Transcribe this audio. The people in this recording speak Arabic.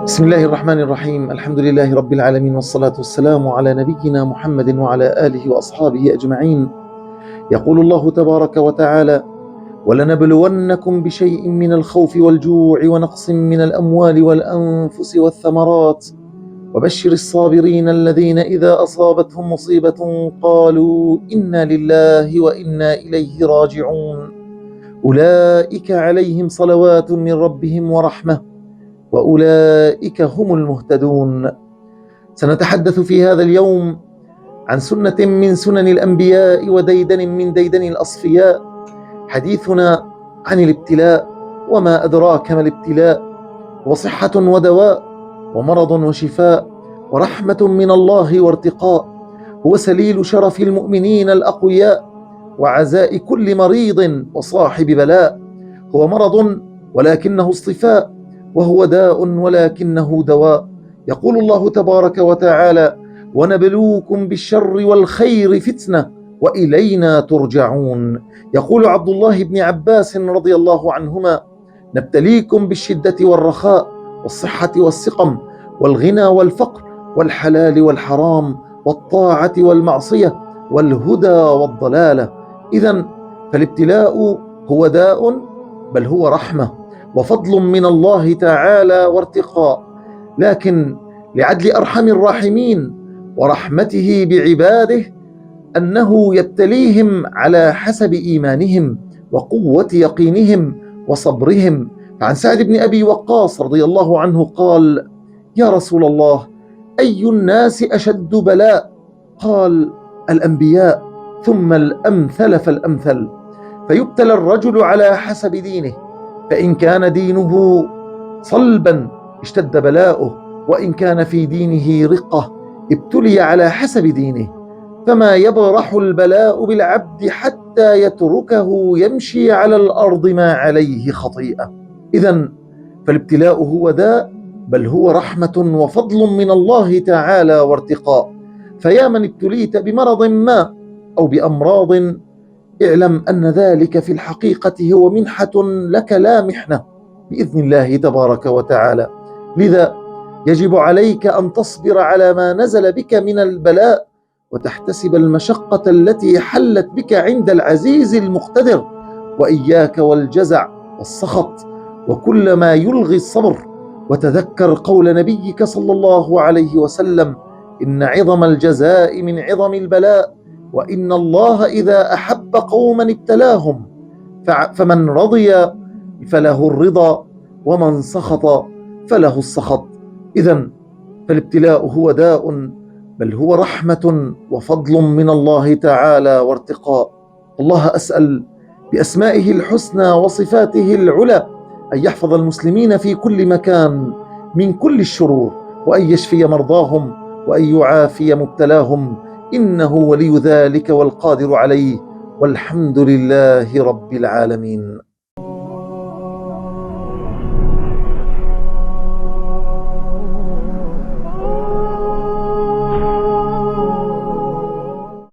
بسم الله الرحمن الرحيم. الحمد لله رب العالمين، والصلاة والسلام على نبينا محمد وعلى آله وأصحابه أجمعين. يقول الله تبارك وتعالى: ولنبلونكم بشيء من الخوف والجوع ونقص من الأموال والأنفس والثمرات وبشر الصابرين الذين إذا أصابتهم مصيبة قالوا إنا لله وإنا إليه راجعون أولئك عليهم صلوات من ربهم ورحمة وأولئك هم المهتدون. سنتحدث في هذا اليوم عن سنة من سنن الأنبياء وديدن من ديدن الأصفياء. حديثنا عن الابتلاء، وما أدراك ما الابتلاء، وصحة ودواء ومرض وشفاء ورحمة من الله وارتقاء، هو سليل شرف المؤمنين الأقوياء وعزاء كل مريض وصاحب بلاء. هو مرض ولكنه اصطفاء، وهو داء ولكنه دواء. يقول الله تبارك وتعالى: ونبلوكم بالشر والخير فتنة وإلينا ترجعون. يقول عبد الله بن عباس رضي الله عنهما: نبتليكم بالشدة والرخاء والصحة والسقم والغنى والفقر والحلال والحرام والطاعة والمعصية والهدى والضلالة. إذن فالابتلاء هو داء، بل هو رحمة وفضل من الله تعالى وارتقاء، لكن لعدل أرحم الراحمين ورحمته بعباده أنه يبتليهم على حسب إيمانهم وقوة يقينهم وصبرهم. فعن سعد بن أبي وقاص رضي الله عنه قال: يا رسول الله، أي الناس أشد بلاء؟ قال: الأنبياء، ثم الأمثل فالأمثل. فيبتلى الرجل على حسب دينه، فإن كان دينه صلبا اشتد بلاؤه، وإن كان في دينه رقة ابتلي على حسب دينه. فما يبرح البلاء بالعبد حتى يتركه يمشي على الأرض ما عليه خطيئة. إذن فالابتلاء هو داء، بل هو رحمة وفضل من الله تعالى وارتقاء. فيا من ابتليت بمرض ما أو بأمراض، اعلم أن ذلك في الحقيقة هو منحة لك لا محنة بإذن الله تبارك وتعالى. لذا يجب عليك أن تصبر على ما نزل بك من البلاء، وتحتسب المشقة التي حلت بك عند العزيز المقتدر، وإياك والجزع والسخط وكل ما يلغي الصبر. وتذكر قول نبيك صلى الله عليه وسلم: إن عظم الجزاء من عظم البلاء، وإن الله إذا أحب قوما ابتلاهم، فمن رضي فله الرضا، ومن سخط فله السخط. إذن فالابتلاء هو داء، بل هو رحمة وفضل من الله تعالى وارتقاء. الله أسأل بأسمائه الحسنى وصفاته العلى أن يحفظ المسلمين في كل مكان من كل الشرور، وأن يشفي مرضاهم، وأن يعافي مبتلاهم، إنه ولي ذلك والقادر عليه، والحمد لله رب العالمين.